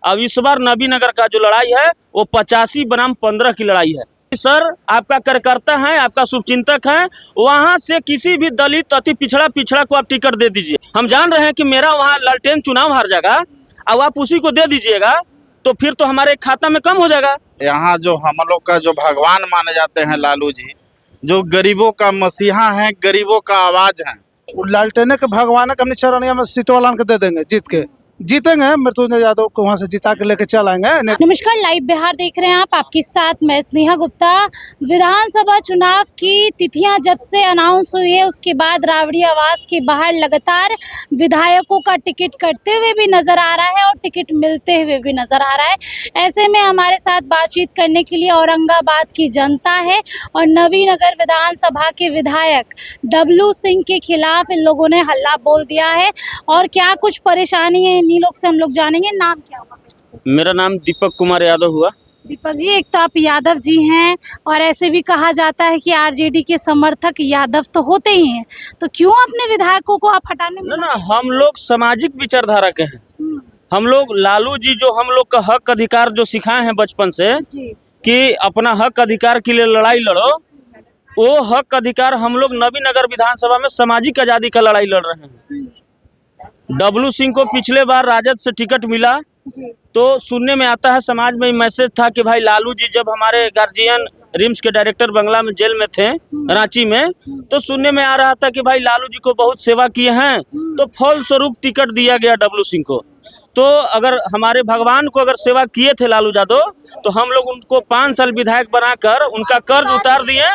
अब इस बार नबीनगर का जो लड़ाई है वो 85 बनाम 15 की लड़ाई है। सर आपका कार्यकर्ता है, आपका शुभचिंतक है, वहाँ से किसी भी दलित अति पिछड़ा को आप टिकट दे दीजिए। हम जान रहे हैं कि मेरा वहाँ लालटेन चुनाव हार जाएगा, अब आप उसी को दे दीजिएगा तो फिर तो हमारे खाता में कम हो जाएगा। यहाँ जो हम लोग का जो भगवान माने जाते हैं लालू जी, जो गरीबों का मसीहा है, गरीबों का आवाज है, लालटेन के भगवान के अपने चरणिया में सीट वाला के दे देंगे, जीतेंगे। मृत्युंजय यादव को वहाँ से जिता के लेके चलाएंगे। नमस्कार, लाइव बिहार देख रहे हैं आप, आपके साथ मैं स्नेहा गुप्ता। विधानसभा चुनाव की तिथियां जब से अनाउंस हुई है उसके बाद रावड़ी आवास के बाहर लगातार विधायकों का टिकट कटते हुए भी नजर आ रहा है और टिकट मिलते हुए भी नजर आ रहा है। ऐसे में हमारे साथ बातचीत करने के लिए औरंगाबाद की जनता है और नवीनगर विधानसभा के विधायक डब्लू सिंह के खिलाफ इन लोगों ने हल्ला बोल दिया है। और क्या कुछ परेशानी है इन्हीं लोग से हम लोग जानेंगे। नाम क्या होगा? मेरा नाम दीपक कुमार यादव हुआ। दीपक जी, एक तो आप यादव जी हैं और ऐसे भी कहा जाता है कि आरजेडी के समर्थक यादव तो होते ही हैं, तो क्यों अपने विधायकों को आप हटाने में ना हम लोग सामाजिक विचारधारा के हैं। हम लोग लालू जी जो हम लोग का हक अधिकार जो सिखाए हैं बचपन से कि अपना हक अधिकार के लिए लड़ाई लड़ो, वो हक अधिकार हम लोग नवीनगर विधानसभा में सामाजिक आजादी का लड़ाई लड़ रहे हैं। डब्लू सिंह को पिछले बार राजद से टिकट मिला तो सुनने में आता है, समाज में मैसेज था कि भाई लालू जी जब हमारे गार्जियन रिम्स के डायरेक्टर बंगला में जेल में थे रांची में, तो सुनने में आ रहा था कि भाई लालू जी को बहुत सेवा किए हैं, तो फल स्वरूप टिकट दिया गया डब्लू सिंह को। तो अगर हमारे भगवान को अगर सेवा किए थे लालू यादव तो हम लोग उनको 5 साल विधायक बनाकर उनका कर्ज उतार दिए,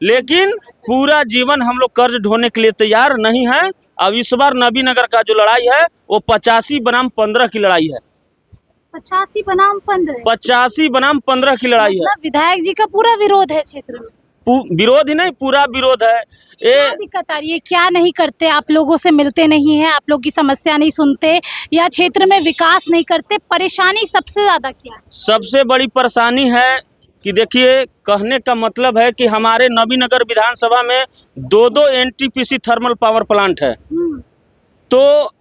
लेकिन पूरा जीवन हम लोग कर्ज ढोने के लिए तैयार नहीं है। अब इस बार नबीनगर का जो लड़ाई है वो 85 बनाम 15 की लड़ाई है। 85 बनाम 15? 85 बनाम 15 की लड़ाई है। विधायक जी का पूरा विरोध है क्षेत्र में? विरोध ही नहीं, पूरा विरोध है। क्या दिक्कत आ रही है? क्या नहीं करते? आप लोगों से मिलते नहीं हैं, आप लोग की समस्या नहीं सुनते, या क्षेत्र में विकास नहीं करते? परेशानी सबसे ज्यादा क्या है? सबसे बड़ी परेशानी है कि देखिए, कहने का मतलब है कि हमारे नबीनगर विधानसभा में 2 एनटीपीसी थर्मल पावर प्लांट है। तो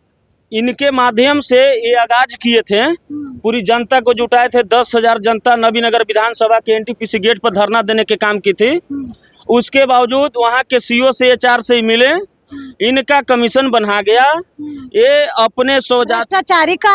इनके माध्यम से ये आगाज किए थे, पूरी जनता को जुटाए थे। 10,000 जनता नबीनगर विधानसभा के एनटीपीसी गेट पर धरना देने के काम की थी। उसके बावजूद वहाँ के सीओ से एचआर से मिले, इनका कमीशन बना गया। ये अपने भ्रष्टाचारी का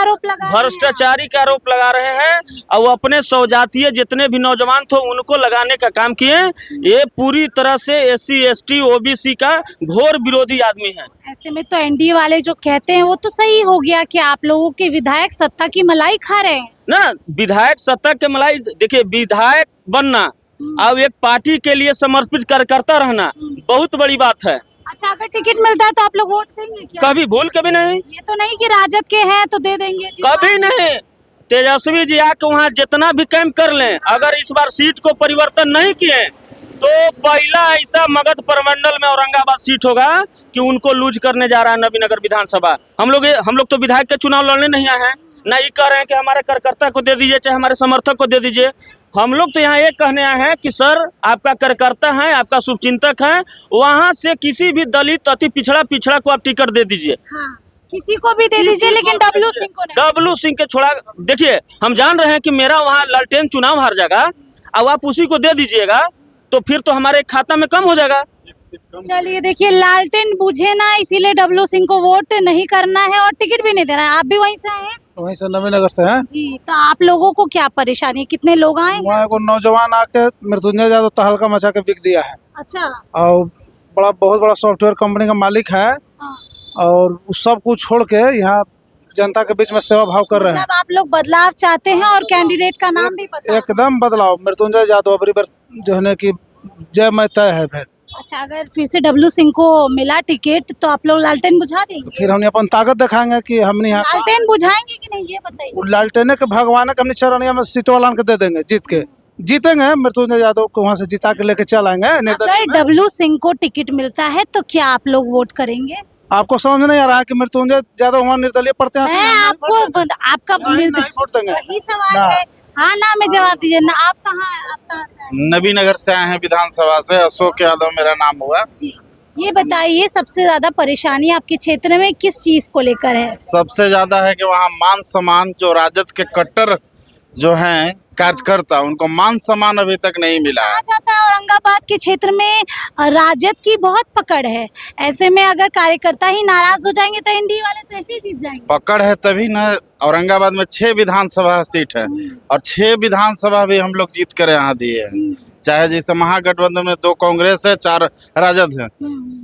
आरोप लगा रहे हैं और अपने सौजातीय जितने भी नौजवान थे उनको लगाने का काम किए। ये पूरी तरह से SC ST OBC का घोर विरोधी आदमी है। ऐसे में तो एनडीए वाले जो कहते हैं वो तो सही हो गया कि आप लोगों के विधायक सत्ता की मलाई खा रहे हैं ना। विधायक सत्ता के मलाई, देखिए विधायक बनना अब एक पार्टी के लिए समर्पित कार्यकर्ता रहना बहुत बड़ी बात है। अच्छा, अगर टिकट मिलता है तो आप लोग वोट देंगे क्या? कभी भूल कभी नहीं। ये तो नहीं कि राजद के हैं तो दे देंगे, कभी नहीं। तेजस्वी जी आके वहाँ जितना भी कैंप कर लें, अगर इस बार सीट को परिवर्तन नहीं किए तो पहला ऐसा मगध प्रमंडल में औरंगाबाद सीट होगा कि उनको लूज करने जा रहा है नबीनगर विधानसभा। हम लोग तो विधायक के चुनाव लड़ने नहीं आए हैं, ना ये कह रहे हैं कि हमारे कार्यकर्ता को दे दीजिए चाहे हमारे समर्थक को दे दीजिए। हम लोग तो यहाँ ये कहने आए हैं कि सर आपका कार्यकर्ता है, आपका शुभचिंतक है, वहाँ से किसी भी दलित अति पिछड़ा को आप टिकट दे दीजिए। हाँ, किसी को भी दे दीजिए, लेकिन डब्लू सिंह को नहीं। डब्लू सिंह के छोड़ा, देखिए हम जान रहे हैं कि मेरा वहाँ लालटेन चुनाव हार जाएगा, अब आप उसी को दे दीजिएगा तो फिर तो हमारे खाता में कम हो जाएगा। चलिए देखिए, लालटेन बुझे ना, इसीलिए डब्लू सिंह को वोट नहीं करना है और टिकट भी नहीं देना है। आप भी वहीं से हैं? वहीं से नवीनगर से हैं जी। तो आप लोगों को क्या परेशानी है? कितने लोग आए? वहाँ को नौजवान आके मृत्युंजय यादव तहलका मचा के बिक दिया है। अच्छा। और बहुत बड़ा सॉफ्टवेयर कंपनी का मालिक है। और सब कुछ छोड़ के यहाँ जनता के बीच में सेवा भाव कर रहे हैं। आप लोग बदलाव चाहते हैं और कैंडिडेट का नाम भी पता? एकदम बदलाव, मृत्युंजय यादव अबरी बार जो है कि जय मैं तय है। फिर अच्छा, अगर फिर से डब्लू सिंह को मिला टिकट तो आप लोग लालटेन बुझा देंगे? तो फिर हम अपन ताकत दिखाएंगे कि हम यहाँ लालटेन बुझाएंगे कि नहीं, ये बताइए। लालटेन के भगवान के अपने चरणिया में सीट वाला के दे देंगे, जीतेंगे। मृत्युंजय यादव को वहाँ से जिता के लेके चलाएंगे। अगर डब्लू सिंह को टिकट मिलता है तो क्या आप लोग वोट करेंगे? आपको समझ नहीं आ रहा है कि मृत्युंजय यादव वहाँ निर्दलीय प्रत्याशी आपका वोट देंगे? वही सवाल है। हाँ ना, में जवाब दीजिए ना। आप कहाँ से हैं? नबीनगर से आए हैं विधानसभा से। अशोक यादव मेरा नाम हुआ जी। ये बताइए सबसे ज्यादा परेशानी आपके क्षेत्र में किस चीज को लेकर है? सबसे ज्यादा है कि वहाँ मान सम्मान, जो राजद के कट्टर जो हैं कार्यकर्ता, उनको मान सम्मान अभी तक नहीं मिला है। कहा जाता है औरंगाबाद के क्षेत्र में राजद की बहुत पकड़ है, ऐसे में अगर कार्यकर्ता ही नाराज हो जाएंगे तो एनडीए वाले तो ऐसे ही जीत जाएंगे। पकड़ है तभी ना, औरंगाबाद में 6 विधानसभा सीट है और 6 विधानसभा भी हम लोग जीत कर यहाँ दिए हैं। चाहे जैसे महागठबंधन में 2 कांग्रेस है, 4 राजद है,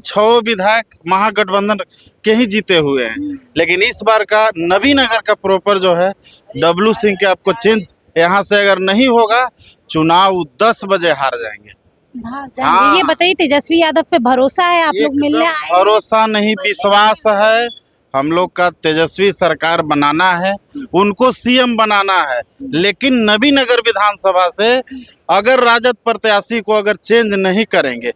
6 विधायक महागठबंधन के ही जीते हुए हैं। लेकिन इस बार का नवीनगर का प्रॉपर जो है डब्लू सिंह के आपको चेंज यहाँ से अगर नहीं होगा, चुनाव 10 बजे हार जाएंगे। बाहर जाएंगे। ये बताइए तेजस्वी यादव पे भरोसा है? आप लोग मिलने आए हैं? भरोसा नहीं, विश्वास है। हम लोग का तेजस्वी सरकार बनाना है, उनको सीएम बनाना है। लेकिन नवीनगर विधानसभा से अगर राजद प्रत्याशी को अगर चेंज नहीं करेंगे,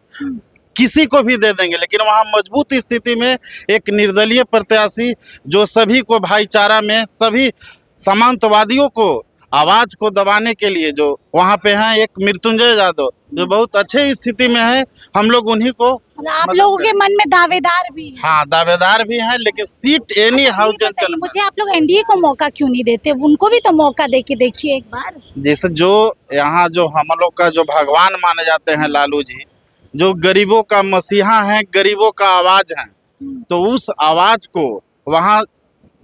किसी को भी दे देंगे, लेकिन वहाँ मजबूत स्थिति में एक निर्दलीय प्रत्याशी जो सभी को भाईचारा में, सभी सामंतवादियों को आवाज को दबाने के लिए जो वहाँ पे हैं, एक मृत्युंजय यादव जो बहुत अच्छे स्थिति में है, हम लोग उन्हीं को मतलब आप लोगों के मन में दावेदार भी हैं? हाँ, दावेदार भी हैं, लेकिन सीट एनी हाउ चेंज करना। मुझे आप लोग एनडीए को मौका क्यों नहीं देते? उनको भी तो मौका दे के देखिए एक बार। जैसे जो यहाँ जो हम लोग का जो भगवान माने जाते हैं लालू जी, जो गरीबों का मसीहा है, गरीबों का आवाज है, तो उस आवाज को वहाँ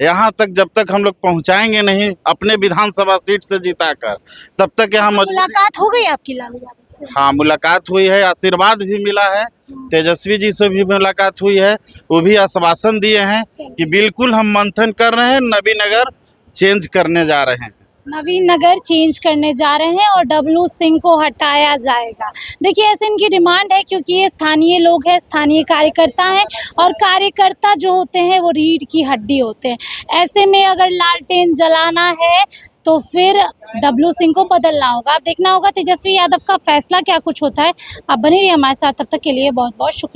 यहाँ तक जब तक हम लोग पहुँचाएंगे नहीं अपने विधानसभा सीट से जिताकर, तब तक यहाँ मुलाकात हो गई आपकी लालू यादव से? हाँ, मुलाकात हुई है, आशीर्वाद भी मिला है, तेजस्वी जी से भी मुलाकात हुई है। वो भी आश्वासन दिए हैं कि बिल्कुल हम मंथन कर रहे हैं, नवीनगर चेंज करने जा रहे हैं। नवीन नगर चेंज करने जा रहे हैं और डब्लू सिंह को हटाया जाएगा। देखिए ऐसे इनकी डिमांड है, क्योंकि ये स्थानीय लोग हैं, स्थानीय कार्यकर्ता हैं और कार्यकर्ता जो होते हैं वो रीढ़ की हड्डी होते हैं। ऐसे में अगर लालटेन जलाना है तो फिर डब्लू सिंह को बदलना होगा। अब देखना होगा तेजस्वी यादव का फैसला क्या कुछ होता है। आप बने रहिए हमारे साथ, तब तक के लिए बहुत बहुत शुक्रिया।